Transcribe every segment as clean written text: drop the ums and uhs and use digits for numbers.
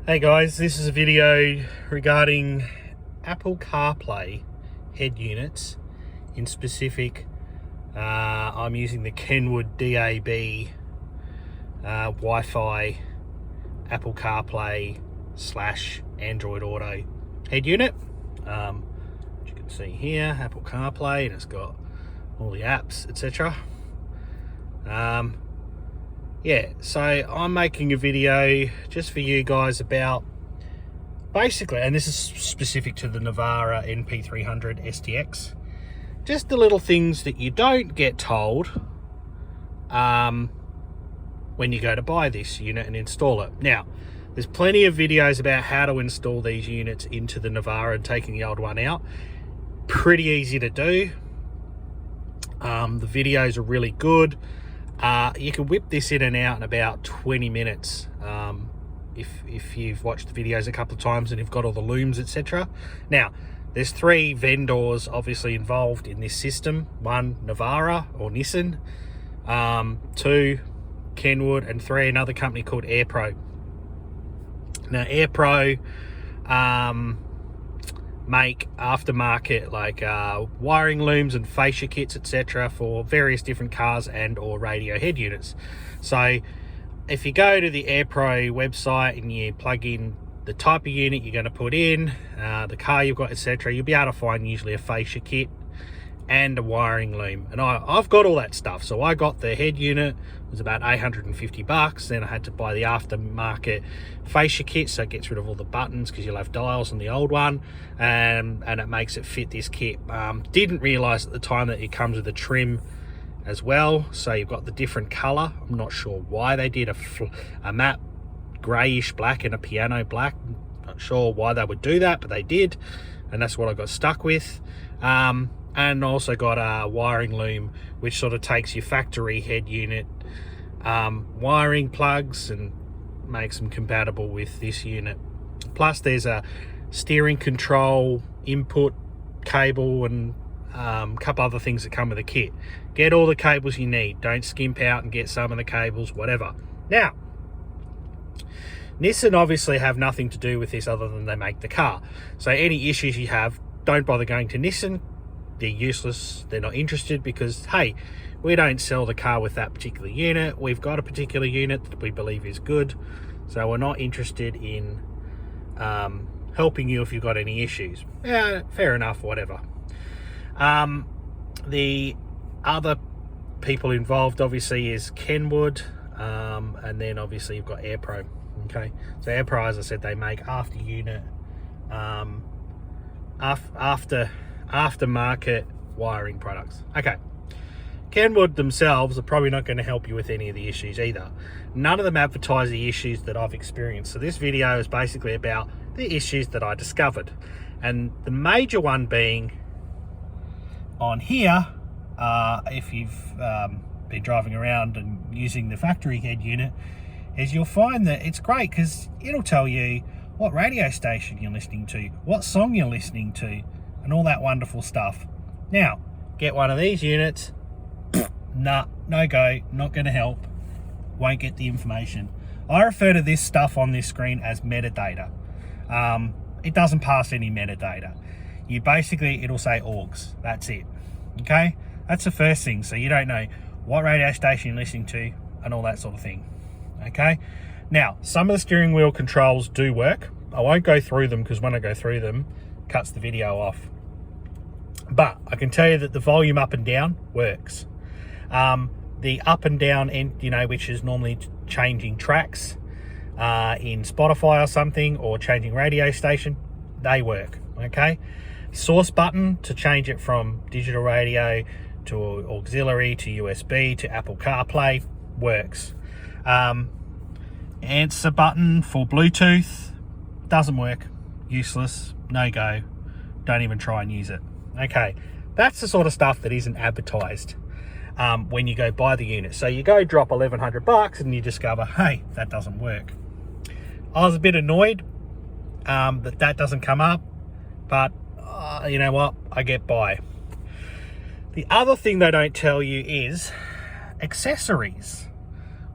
Hey guys, this is a video regarding Apple CarPlay head units. In specific, I'm using the Kenwood DAB Wi-Fi Apple CarPlay / Android Auto head unit. As you can see here, Apple CarPlay, and it's got all the apps, etc. Yeah, so I'm making a video just for you guys about basically, and this is specific to the Navara NP300 STX, just the little things that you don't get told when you go to buy this unit and install it. Now, there's plenty of videos about how to install these units into the Navara and taking the old one out. Pretty easy to do. The videos are really good. You can whip this in and out in about 20 minutes if you've watched the videos a couple of times and you've got all the looms, etc. Now, there's 3 vendors obviously involved in this system. 1, Navara or Nissan, 2, Kenwood, and 3, another company called Aerpro. Now, Aerpro make aftermarket like wiring looms and fascia kits, etc. for various different cars and or radio head units. So if you go to the Aerpro website and you plug in the type of unit you're going to put in, the car you've got, etc., you'll be able to find usually a fascia kit and a wiring loom, and I've got all that stuff. So I got the head unit, it was about $850. Then I had to buy the aftermarket fascia kit, so it gets rid of all the buttons because you'll have dials on the old one, and it makes it fit this kit. Didn't realize at the time that it comes with a trim as well, so you've got the different color. I'm not sure why they did a matte grayish black and a piano black. Not sure why they would do that, but they did, and that's what I got stuck with. And also got a wiring loom, which sort of takes your factory head unit wiring plugs and makes them compatible with this unit. Plus there's a steering control input cable and a couple other things that come with the kit. Get all the cables you need. Don't skimp out and get some of the cables, whatever. Now, Nissan obviously have nothing to do with this other than they make the car. So any issues you have, don't bother going to Nissan. They're useless. They're not interested because, hey, we don't sell the car with that particular unit. We've got a particular unit that we believe is good, so we're not interested in helping you if you've got any issues. Yeah, fair enough, whatever. The other people involved obviously is Kenwood, and then obviously you've got Aerpro. Okay, so Aerpro, as I said, they make after unit aftermarket wiring products. Okay, Kenwood themselves are probably not going to help you with any of the issues either. None of them advertise the issues that I've experienced. So this video is basically about the issues that I discovered, and the major one being on here. If you've been driving around and using the factory head unit, is you'll find that it's great because it'll tell you what radio station you're listening to, what song you're listening to, and all that wonderful stuff. Now, get one of these units, nah, no go, not going to help, won't get the information. I refer to this stuff on this screen as metadata. It doesn't pass any metadata. You basically, it'll say AUX, that's it. Okay, that's the first thing. So you don't know what radio station you're listening to and all that sort of thing. Okay, now some of the steering wheel controls do work. I won't go through them because when I go through them, it cuts the video off. But I can tell you that the volume up and down works. The up and down end, which is normally changing tracks in Spotify or something, or changing radio station, they work. Okay, source button to change it from digital radio to auxiliary to USB to Apple CarPlay works. Answer button for Bluetooth doesn't work. Useless, no go, don't even try and use it. Okay, that's the sort of stuff that isn't advertised when you go buy the unit. So you go drop $1,100 and you discover, hey, that doesn't work. I was a bit annoyed that doesn't come up, but you know what, I get by. The other thing they don't tell you is accessories.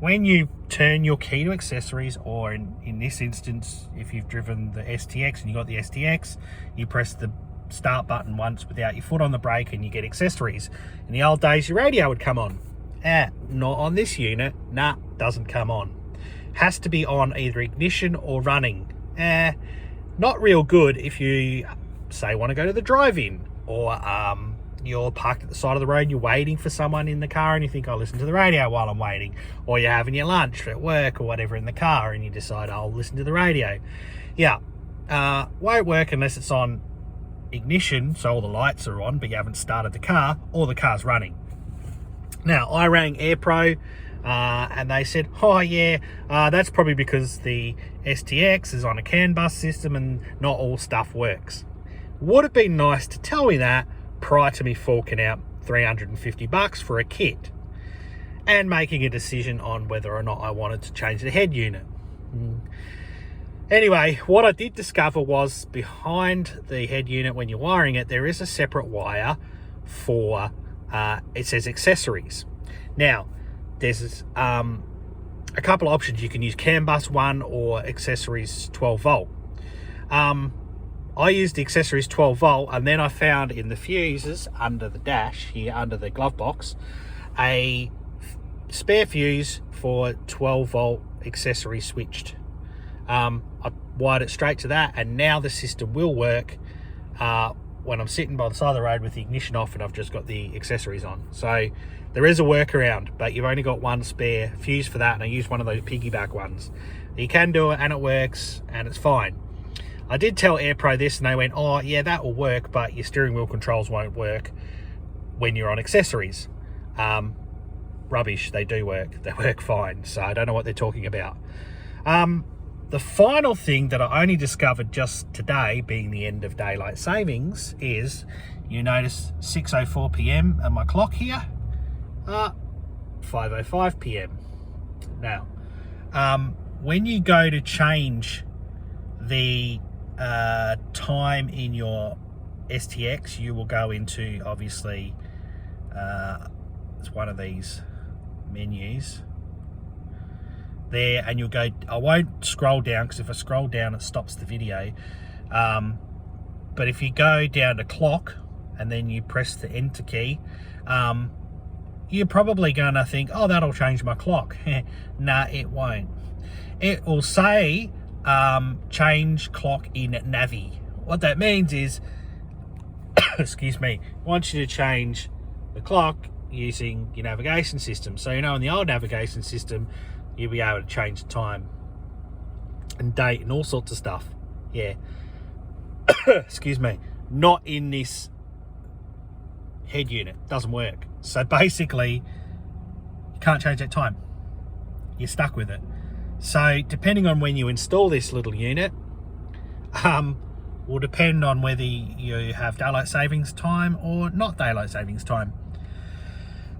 when you turn your key to accessories, or in this instance, if you've driven the STX and you got the STX, you press the start button once without your foot on the brake and you get accessories. In the old days, your radio would come on. Not on this unit. Nah, doesn't come on. Has to be on either ignition or running. Not real good if you, say, want to go to the drive-in, or you're parked at the side of the road, you're waiting for someone in the car and you think, I'll listen to the radio while I'm waiting, or you're having your lunch at work or whatever in the car and you decide, I'll listen to the radio. Yeah, won't work unless it's on ignition, so all the lights are on, but you haven't started the car, or the car's running. Now, I rang Aerpro, and they said, oh yeah, that's probably because the STX is on a CAN bus system and not all stuff works. Would have been nice to tell me that prior to me forking out $350 for a kit and making a decision on whether or not I wanted to change the head unit. Anyway, what I did discover was behind the head unit, when you're wiring it, there is a separate wire for, it says accessories. Now, there's a couple of options. You can use CAN bus 1 or accessories 12 volt. I used the accessories 12 volt, and then I found in the fuses under the dash here, under the glove box, a spare fuse for 12 volt accessory switched. I wired it straight to that, and now the system will work when I'm sitting by the side of the road with the ignition off and I've just got the accessories on. So there is a workaround, but you've only got one spare fuse for that, and I use one of those piggyback ones. You can do it and it works and it's fine. I did tell Aerpro this and they went, oh yeah, that will work, but your steering wheel controls won't work when you're on accessories. Rubbish, they do work. They work fine, so I don't know what they're talking about. The final thing that I only discovered just today, being the end of daylight savings, is you notice 6:04 p.m. on my clock here, 5:05 p.m. Now, when you go to change the time in your STX, you will go into, obviously, it's one of these menus there, and you'll go, I won't scroll down because if I scroll down it stops the video, but if you go down to clock and then you press the enter key, you're probably gonna think, oh, that'll change my clock. Nah, it won't. It will say change clock in Navi. What that means is excuse me, wants you to change the clock using your navigation system. So, you know, in the old navigation system, you'll be able to change the time and date and all sorts of stuff. Yeah. Excuse me. Not in this head unit. Doesn't work. So basically, you can't change that time. You're stuck with it. So depending on when you install this little unit, will depend on whether you have daylight savings time or not daylight savings time.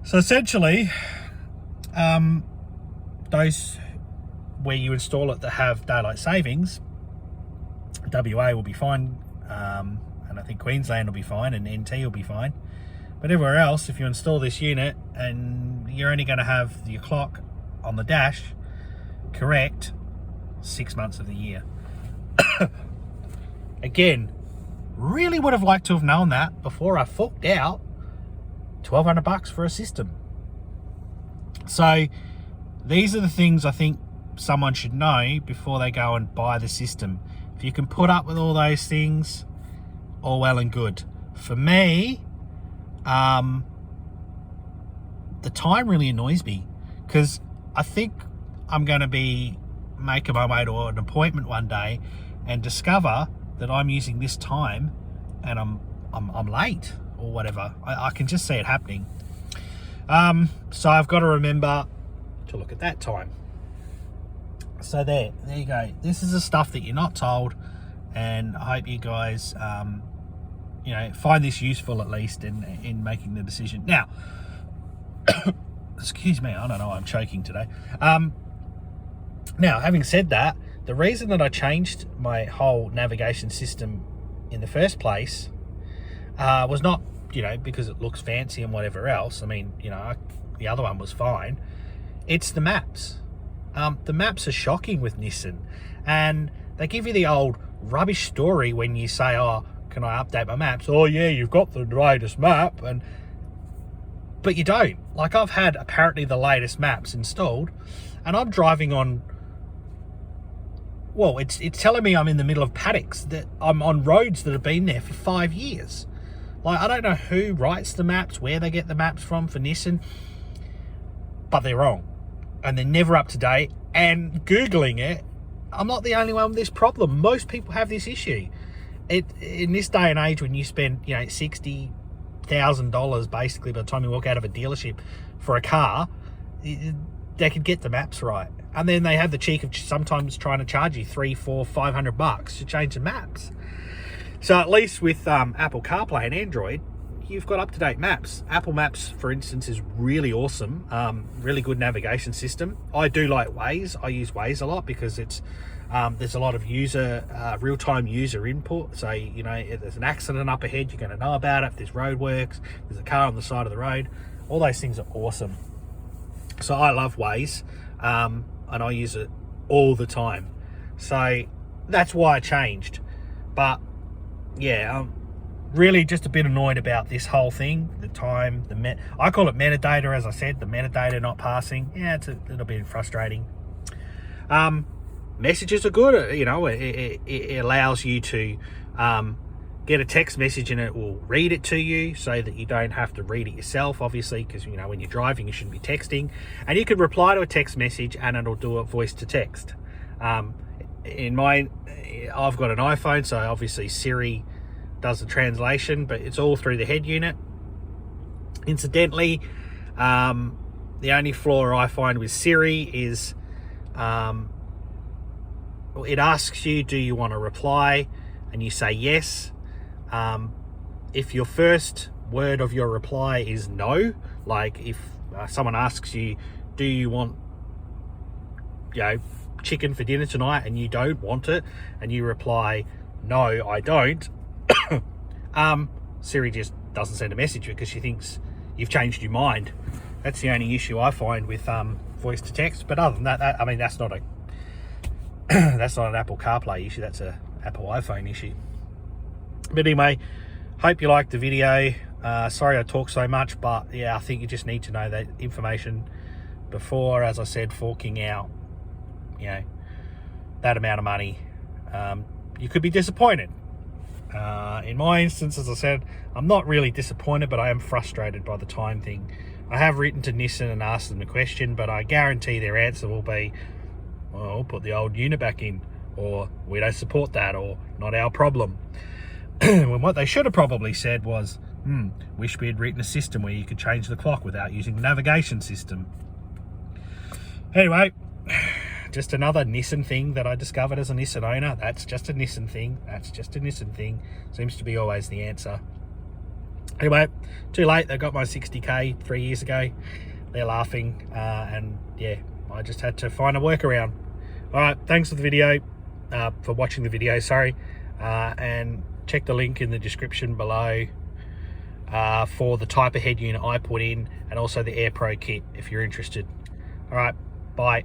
So essentially, those where you install it that have daylight savings, WA will be fine, and I think Queensland will be fine, and NT will be fine. But everywhere else, if you install this unit and you're only going to have your clock on the dash correct 6 months of the year. Again, really would have liked to have known that before I forked out $1,200 for a system. So these are the things I think someone should know before they go and buy the system. If you can put up with all those things, all well and good. For me, the time really annoys me, because I think I'm going to be making my way to an appointment one day and discover that I'm using this time and I'm late or whatever. I can just see it happening. So I've got to remember to look at that time. So there you go. This is the stuff that you're not told, and I hope you guys you know, find this useful at least in making the decision. Now, excuse me, I don't know, I'm choking today. Now, having said that, the reason that I changed my whole navigation system in the first place was not, you know, because it looks fancy and whatever else. I mean, you know, the other one was fine. It's the maps. The maps are shocking with Nissan, and they give you the old rubbish story when you say, oh, can I update my maps? Oh yeah, you've got the latest map, but you don't. Like, I've had apparently the latest maps installed, and I'm driving on, well, it's telling me I'm in the middle of paddocks, that I'm on roads that have been there for 5 years. Like, I don't know who writes the maps, where they get the maps from for Nissan, but they're wrong. And they're never up to date. And Googling it, I'm not the only one with this problem. Most people have this issue. In this day and age, when you spend, you know, $60,000 basically by the time you walk out of a dealership for a car, they could get the maps right. And then they have the cheek of sometimes trying to charge you $300, $400, $500 to change the maps. So at least with Apple CarPlay and Android, you've got up-to-date maps. Apple Maps, for instance, is really awesome. Really good navigation system. I do like Waze. I use Waze a lot because it's there's a lot of real-time user input. So, you know, if there's an accident up ahead, you're going to know about it. If there's roadworks, there's a car on the side of the road. All those things are awesome. So I love Waze, and I use it all the time. So that's why I changed. But yeah, I'm really just a bit annoyed about this whole thing. The time, I call it metadata, as I said, the metadata not passing. Yeah, it's a little bit frustrating. Messages are good. You know, it allows you to get a text message and it will read it to you so that you don't have to read it yourself, obviously, because, you know, when you're driving, you shouldn't be texting. And you can reply to a text message and it'll do it voice to text. I've got an iPhone, so obviously Siri does the translation, but it's all through the head unit. Incidentally, the only flaw I find with Siri is it asks you, do you want to reply? And you say yes. If your first word of your reply is no, like if someone asks you, do you want, you know, chicken for dinner tonight, and you don't want it, and you reply, no, I don't, Siri just doesn't send a message because she thinks you've changed your mind. That's the only issue I find with voice to text. But other than that, I mean, that's not a that's not an Apple CarPlay issue. That's a Apple iPhone issue. But anyway, hope you liked the video. Sorry I talk so much, but yeah, I think you just need to know that information before, as I said, forking out, you know, that amount of money. You could be disappointed. In my instance, as I said, I'm not really disappointed, but I am frustrated by the time thing. I have written to Nissan and asked them the question, but I guarantee their answer will be, well, put the old unit back in, or we don't support that, or not our problem. When what they should have probably said was, wish we had written a system where you could change the clock without using the navigation system. Anyway, just another Nissan thing that I discovered as a Nissan owner. That's just a Nissan thing. That's just a Nissan thing. Seems to be always the answer. Anyway, too late. They got my 60K 3 years ago. They're laughing. And yeah, I just had to find a workaround. All right, thanks for the video, for watching the video, sorry. And check the link in the description below for the type of head unit I put in, and also the Aerpro kit if you're interested. All right, bye.